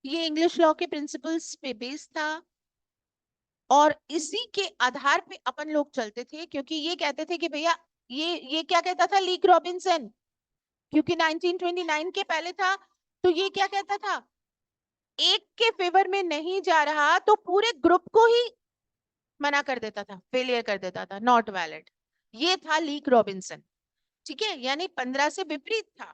ये इंग्लिश लॉ के प्रिंसिपल्स पे बेस्ड था और इसी के आधार पे अपन लोग चलते थे, क्योंकि ये कहते थे कि भैया ये क्या कहता था लीक रॉबिन्सन, क्योंकि 1929 के पहले था, तो ये क्या कहता था, एक के फेवर में नहीं जा रहा तो पूरे ग्रुप को ही मना कर देता था, फेलियर कर देता था, नॉट वैलिड। ये था लीक रॉबिन्सन, ठीक है, यानी 15 से विपरीत था।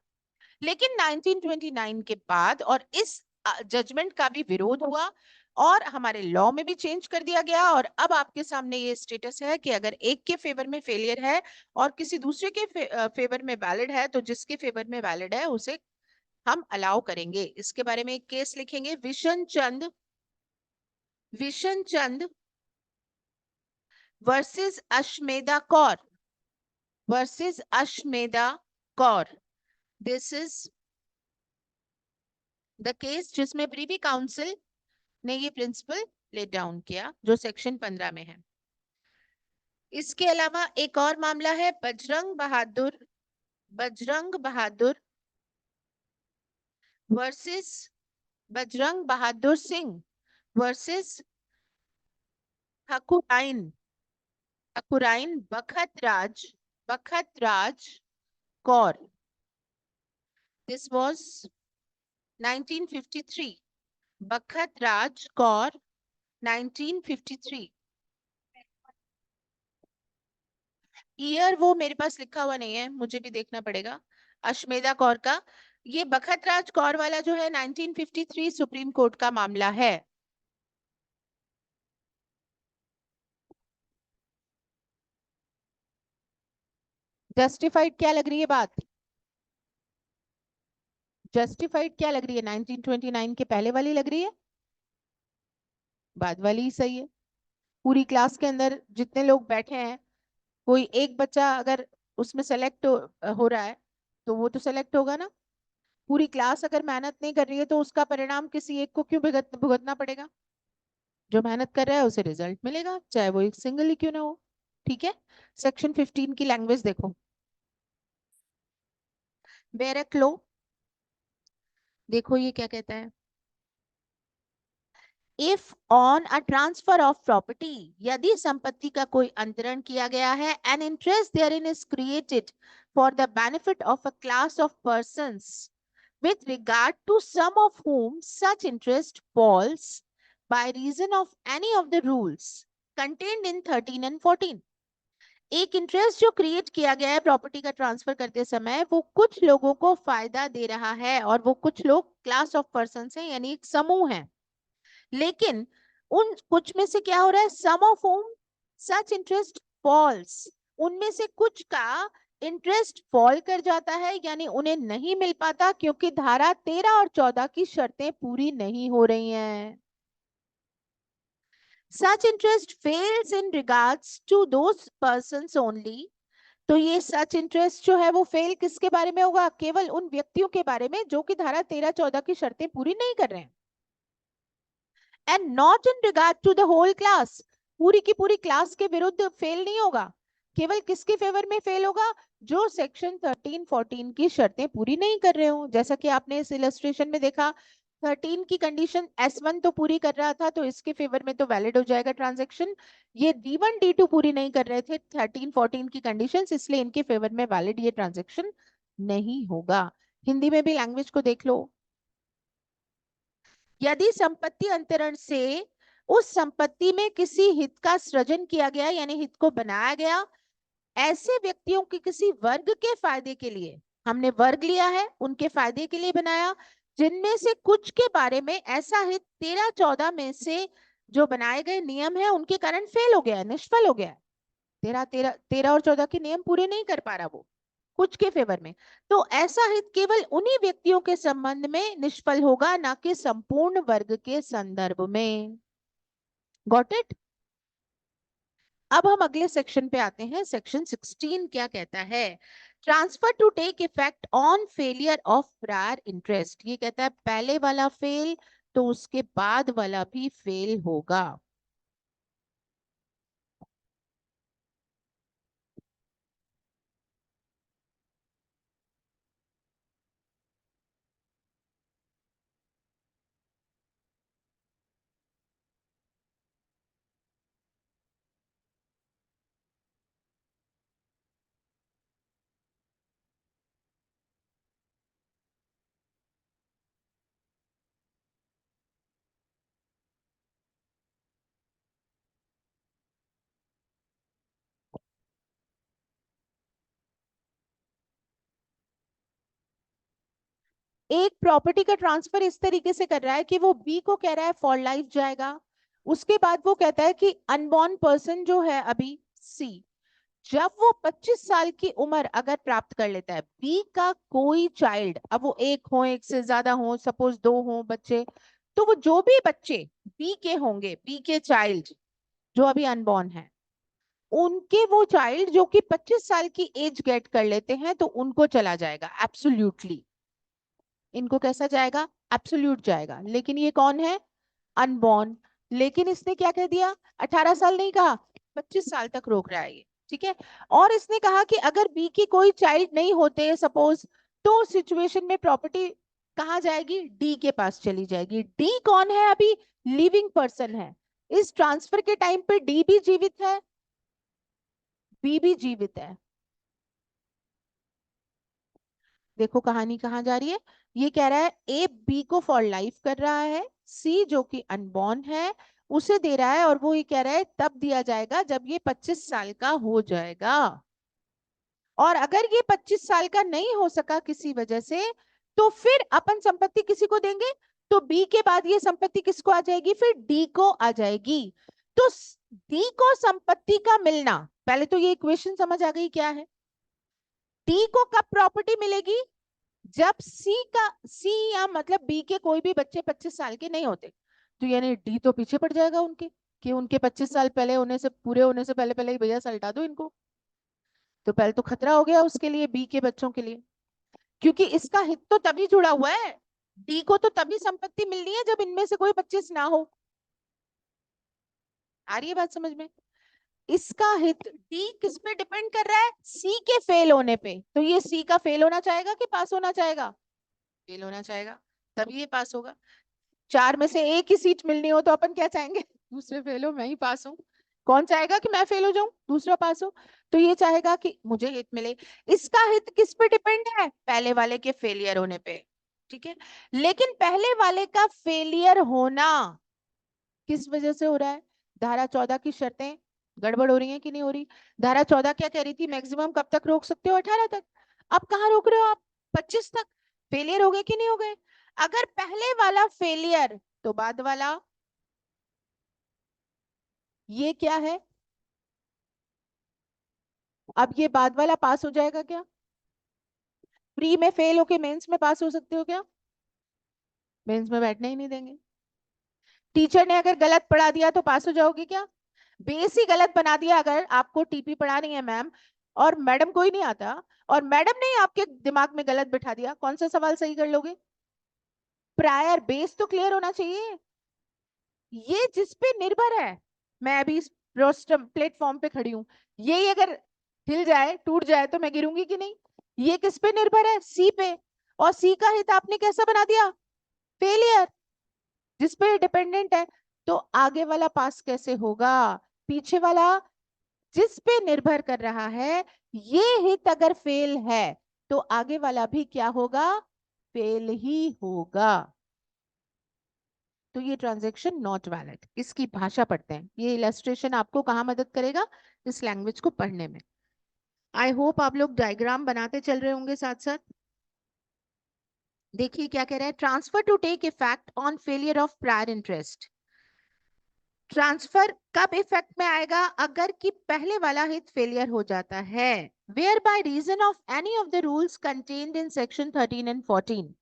लेकिन 1929 के बाद और इस जजमेंट का भी विरोध हुआ और हमारे लॉ में भी चेंज कर दिया गया, और अब आपके सामने ये स्टेटस है कि अगर एक के फेवर में फेलियर है और किसी दूसरे के फेवर में वैलिड है, तो जिसके फेवर में वैलिड है उसे हम अलाउ करेंगे। इसके बारे में एक केस लिखेंगे, Vishan Chand versus Ashmedha Kaur. This is the case जिसमें प्रीवी काउंसिल ने ये प्रिंसिपल ले डाउन किया, जो सेक्शन 15 में है। इसके अलावा एक और मामला है बजरंग बहादुर सिंह वर्सेस ठाकुराइन बखत राज कौर। दिस वाज 1953, बखत राज कौर 1953। ईयर वो मेरे पास लिखा हुआ नहीं है, मुझे भी देखना पड़ेगा। अश्मेधा कौर का, ये बखत राज कौर वाला जो है 1953 सुप्रीम कोर्ट का मामला है। जस्टिफाइड क्या लग रही है बात, जस्टिफाइड क्या लग रही है, 1929 के पहले वाली लग रही है, बाद वाली ही सही है। पूरी क्लास के अंदर जितने लोग बैठे हैं, कोई एक बच्चा अगर उसमें सेलेक्ट हो रहा है तो वो तो सेलेक्ट होगा ना। पूरी क्लास अगर मेहनत नहीं कर रही है तो उसका परिणाम किसी एक को क्यों भुगतना पड़ेगा, जो मेहनत कर रहा है उसे रिजल्ट मिलेगा, चाहे वो एक सिंगल ही क्यों ना हो। ठीक है, सेक्शन 15 की लैंग्वेज देखो, बेरेक लो, देखो ये क्या कहता है। If on a transfer of property, यदि संपत्ति का कोई अंतरण किया गया है, an interest therein is created for the benefit of a class of persons with regard to some of whom such interest falls by reason of any of the rules contained in 13 and 14, एक interest जो create किया गया है property का transfer करते समय, वो कुछ लोगों को फायदा दे रहा है, और वो कुछ लोग क्लास ऑफ पर्सन है, यानी एक समूह है। लेकिन उन कुछ में से क्या हो रहा है, some of whom such interest falls, उनमें से कुछ का इंटरेस्ट फॉल कर जाता है, यानी उन्हें नहीं मिल पाता, क्योंकि धारा 13 और 14 की शर्तें पूरी नहीं हो रही हैं। Such interest fails in regards to those persons only. तो ये सच इंटरेस्ट जो है वो फेल किसके बारे में होगा, केवल उन व्यक्तियों के बारे में जो कि धारा 13-14 की शर्तें पूरी नहीं कर रहे हैं। And not in regard to the whole class, पूरी की पूरी क्लास के विरुद्ध फेल नहीं होगा, केवल किसके फेवर में फेल होगा, जो सेक्शन 13-14 की शर्तें पूरी नहीं कर रहे हो। जैसा कि आपने इस इलस्ट्रेशन में देखा, 13 की कंडीशन S1 तो पूरी कर रहा था, तो इसके फेवर में तो वैलिड हो जाएगा ट्रांजैक्शन। ये D1 D2 पूरी नहीं कर रहे थे 13-14 की कंडीशंस, इसलिए इनके फेवर में वैलिड ये ट्रांजैक्शन नहीं होगा। हिंदी में भी लैंग्वेज को देख लो। यदि संपत्ति अंतरण से उस संपत्ति में किसी हित का सृजन किया गया, यानी हित को बनाया गया, ऐसे व्यक्तियों के किसी वर्ग के फायदे के लिए, हमने वर्ग लिया है, उनके फायदे के लिए बनाया, जिनमें से कुछ के बारे में ऐसा हित 13-14 में से जो बनाए गए नियम है उनके कारण फेल हो गया है, निष्फल हो गया है। 13 और 14 के नियम पूरे नहीं कर पा रहा वो, कुछ के फेवर में। तो ऐसा हित केवल उन्हीं व्यक्तियों के संबंध में निष्फल होगा, ना कि संपूर्ण वर्ग के संदर्भ में। Got it? अब हम अगले सेक्शन पे आते हैं। सेक्शन 16 क्या कहता है, transfer to take effect on failure of prior interest. ये कहता है पहले वाला फेल तो उसके बाद वाला भी फेल होगा। एक प्रॉपर्टी का ट्रांसफर इस तरीके से कर रहा है कि वो बी को कह रहा है फॉर लाइफ जाएगा, उसके बाद वो कहता है कि अनबॉर्न पर्सन जो है अभी सी, जब वो 25 साल की उम्र अगर प्राप्त कर लेता है, बी का कोई चाइल्ड, अब वो एक हो, एक से ज्यादा हो, सपोज 2 हो बच्चे, तो वो जो भी बच्चे बी के होंगे, बी के चाइल्ड जो अभी अनबॉर्न है, उनके वो चाइल्ड जो कि 25 साल की एज गेट कर लेते हैं, तो उनको चला जाएगा एब्सोल्युटली। इनको कैसा जाएगा, एब्सोल्यूट जाएगा। लेकिन ये कौन है, अनबॉर्न। लेकिन इसने क्या कह दिया, 18 साल नहीं कहा, 25 साल तक रोक रहा है ये, ठीक है। और इसने कहा कि अगर बी की कोई चाइल्ड नहीं होते सपोज, तो सिचुएशन में प्रॉपर्टी कहाँ जाएगी, डी के पास चली जाएगी। डी कौन है, अभी लिविंग पर्सन है, इस ट्रांसफर के टाइम पे डी भी जीवित है, बी भी जीवित है। देखो कहानी कहाँ जा रही है, ये कह रहा है ए बी को फॉर लाइफ कर रहा है, सी जो कि अनबॉर्न है उसे दे रहा है, और वो ये कह रहा है तब दिया जाएगा जब ये 25 साल का हो जाएगा। और अगर ये 25 साल का नहीं हो सका किसी वजह से, तो फिर अपन संपत्ति किसी को देंगे, तो बी के बाद ये संपत्ति किसको आ जाएगी, फिर डी को आ जाएगी। तो डी को संपत्ति का मिलना, पहले तो ये इक्वेशन समझ आ गई क्या है, डी को कब प्रॉपर्टी मिलेगी, जब सी या मतलब बी के कोई भी बच्चे 25 साल के नहीं होते, तो यानी डी तो पीछे पड़ जाएगा उनके, कि उनके 25 साल पहले होने से, पूरे होने से पहले पहले ही भैया सल्टा दो इनको। तो पहले तो खतरा हो गया उसके लिए, बी के बच्चों के लिए, क्योंकि इसका हित तो तभी जुड़ा हुआ है, डी को तो तभी संपत्ति मिलनी है जब इनमें से कोई 25 ना हो। आ रही है बात समझ में? इसका हित डी किस पे डिपेंड कर रहा है, सी के फेल होने पे। तो ये सी का फेल होना चाहेगा कि पास होना चाहेगा, फेल होना चाहेगा, तभी ये पास होगा। 4 में से एक ही सीट मिलनी हो तो अपन क्या चाहेंगे, दूसरे फेल हो मैं ही पास हूं। कौन चाहेगा कि मैं फेल हो जाऊं दूसरा पास हो, तो ये चाहेगा कि मुझे हित मिले। इसका हित किस पे डिपेंड है, पहले वाले के फेलियर होने पे, ठीक है। लेकिन पहले वाले का फेलियर होना किस वजह से हो रहा है, धारा 14 की शर्तें गड़बड़ हो रही है कि नहीं हो रही? धारा 14 क्या कह रही थी? मैक्सिमम कब तक रोक सकते हो? 18 तक। अब कहाँ रोक रहे हो आप? 25 तक। फेलियर हो गए कि नहीं हो गए? अगर पहले वाला फेलियर तो बाद वाला ये क्या है? अब ये बाद वाला पास हो जाएगा क्या? प्री में फेल होके मेंस में पास हो सकते हो क्या? मेंस में बैठने ही नहीं देंगे। टीचर ने अगर गलत पढ़ा दिया तो पास हो जाओगे क्या? बेस ही गलत बना दिया, अगर आपको टीपी पढ़ा रही है मैम और मैडम को ही नहीं आता और मैडम ने आपके दिमाग में गलत बिठा दिया, कौन सा सवाल सही कर लोगे? प्रायर बेस तो क्लियर होना चाहिए। ये जिस पे निर्भर है, मैं अभी इस प्लेटफॉर्म पे खड़ी हूं, यही अगर हिल जाए टूट जाए तो मैं गिरूंगी कि नहीं? ये किस पे निर्भर है? सी पे। और सी का हित आपने कैसा बना दिया? फेलियर। जिस पे डिपेंडेंट है, तो आगे वाला पास कैसे होगा? पीछे वाला जिस पे निर्भर कर रहा है, ये हित अगर फेल है तो आगे वाला भी क्या होगा? फेल ही होगा। तो ये ट्रांजैक्शन नॉट वैलिड। इसकी भाषा पढ़ते हैं। ये इलस्ट्रेशन आपको कहाँ मदद करेगा? इस लैंग्वेज को पढ़ने में। आई होप आप लोग डायग्राम बनाते चल रहे होंगे साथ साथ। देखिए क्या कह रहा है, transfer to take effect on failure of prior interest. Transfer कब इफेक्ट में आएगा? अगर कि पहले वाला हित फेलियर हो जाता है। Where by reason of any of the rules contained in section 13 and 14।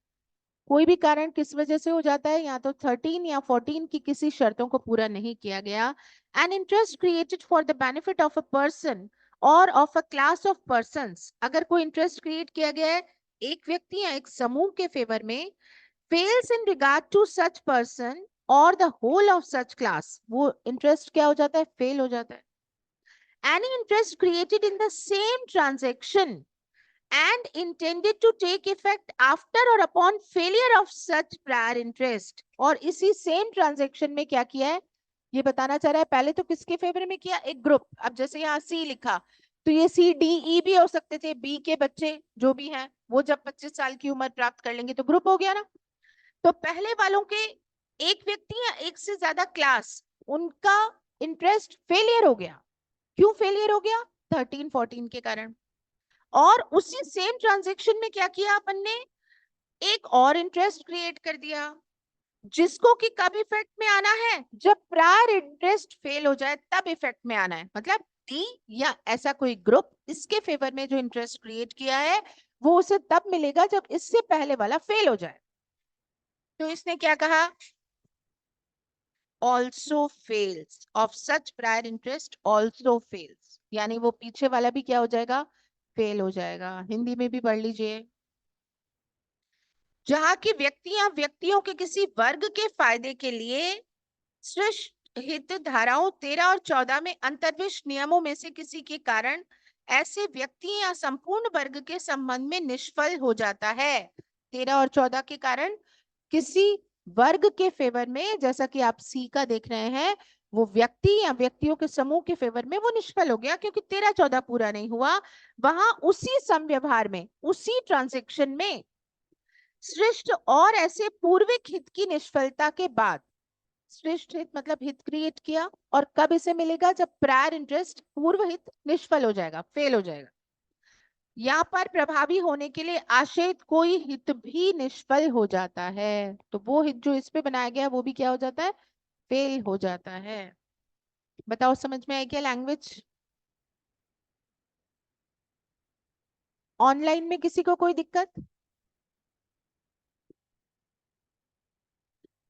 कोई भी कारण किस वजह से हो जाता है? या तो 13 या 14 की किसी शर्तों को पूरा नहीं किया गया। An interest created for the benefit of a person or of a class of persons. अगर कोई इंटरेस्ट क्रिएट किया गया है एक व्यक्ति या एक समूह के फेवर में, fails in regard to such person or the whole of such class, वो इंटरेस्ट क्या हो जाता है? फेल हो जाता है। Any interest created in the same transaction and intended to take effect after or upon failure of such prior interest, और इसी सेम ट्रांजेक्शन में क्या किया है ये बताना चाह रहा है। पहले तो किसके फेवर में किया? एक ग्रुप। अब जैसे यहाँ सी लिखा तो ये सी डी ई भी हो सकते थे, बी के बच्चे जो भी हैं वो जब 25 साल की उम्र प्राप्त कर लेंगे तो ग्रुप हो गया ना। तो पहले वालों के एक व्यक्ति या एक से ज्यादा क्लास, उनका इंटरेस्ट फेलियर हो गया। क्यों फेलियर हो गया? 13 14 के कारण। और उसी सेम ट्रांजेक्शन में क्या किया अपन ने? एक और इंटरेस्ट क्रिएट कर दिया जिसको कि कब इफेक्ट में आना है? जब प्रायर इंटरेस्ट फेल हो जाए तब इफेक्ट में आना है। मतलब डी या ऐसा कोई ग्रुप इसके फेवर में जो इंटरेस्ट क्रिएट किया है वो उसे तब मिलेगा जब इससे पहले वाला फेल हो जाए। तो इसने क्या कहा? also fails of such prior interest also fails, यानी वो पीछे वाला भी क्या हो जाएगा? फेल हो जाएगा। हिंदी में भी पढ़ लीजिए। जहां की व्यक्तियां व्यक्तियों के किसी वर्ग के फायदे के लिए सृष्ट हित धाराओं 13 और 14 में अंतर्विष्ट नियमों में से किसी के कारण ऐसे व्यक्ति या संपूर्ण वर्ग के संबंध में निष्फल हो जाता है। 13 और 14 के कारण किसी वर्ग के फेवर में, जैसा कि आप सी का देख रहे हैं, वो व्यक्ति या व्यक्तियों के समूह के फेवर में वो निष्फल हो गया क्योंकि 13 14 पूरा नहीं हुआ। वहां उसी समव्यवहार में, उसी ट्रांजेक्शन में सृष्ट और ऐसे पूर्विक हित की निष्फलता के बाद, सृष्ट हित मतलब हित क्रिएट किया, और कब इसे मिलेगा? जब प्रायर इंटरेस्ट पूर्व हित निष्फल हो जाएगा, फेल हो जाएगा। यहाँ पर प्रभावी होने के लिए आशयित कोई हित भी निष्फल हो जाता है, तो वो हित जो इस पे बनाया गया वो भी क्या हो जाता है? फेल हो जाता है। बताओ समझ में आई क्या लैंग्वेज? ऑनलाइन में किसी को कोई दिक्कत?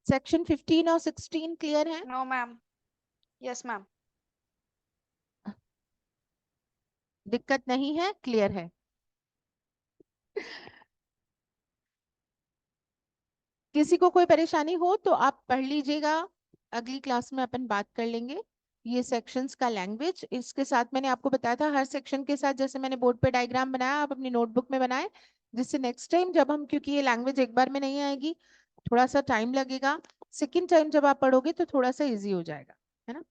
सेक्शन 15 और 16 क्लियर है? No ma'am. Yes ma'am. दिक्कत नहीं है, क्लियर है? किसी को कोई परेशानी हो तो आप पढ़ लीजिएगा, अगली क्लास में अपन बात कर लेंगे ये सेक्शंस का लैंग्वेज। इसके साथ मैंने आपको बताया था हर सेक्शन के साथ जैसे मैंने बोर्ड पे डायग्राम बनाया आप अपनी नोटबुक में बनाए, जिससे नेक्स्ट टाइम जब हम, क्योंकि ये लैंग्वेज एक बार में नहीं आएगी, थोड़ा सा टाइम लगेगा, सेकेंड टाइम जब आप पढ़ोगे तो थोड़ा सा इजी हो जाएगा, है ना।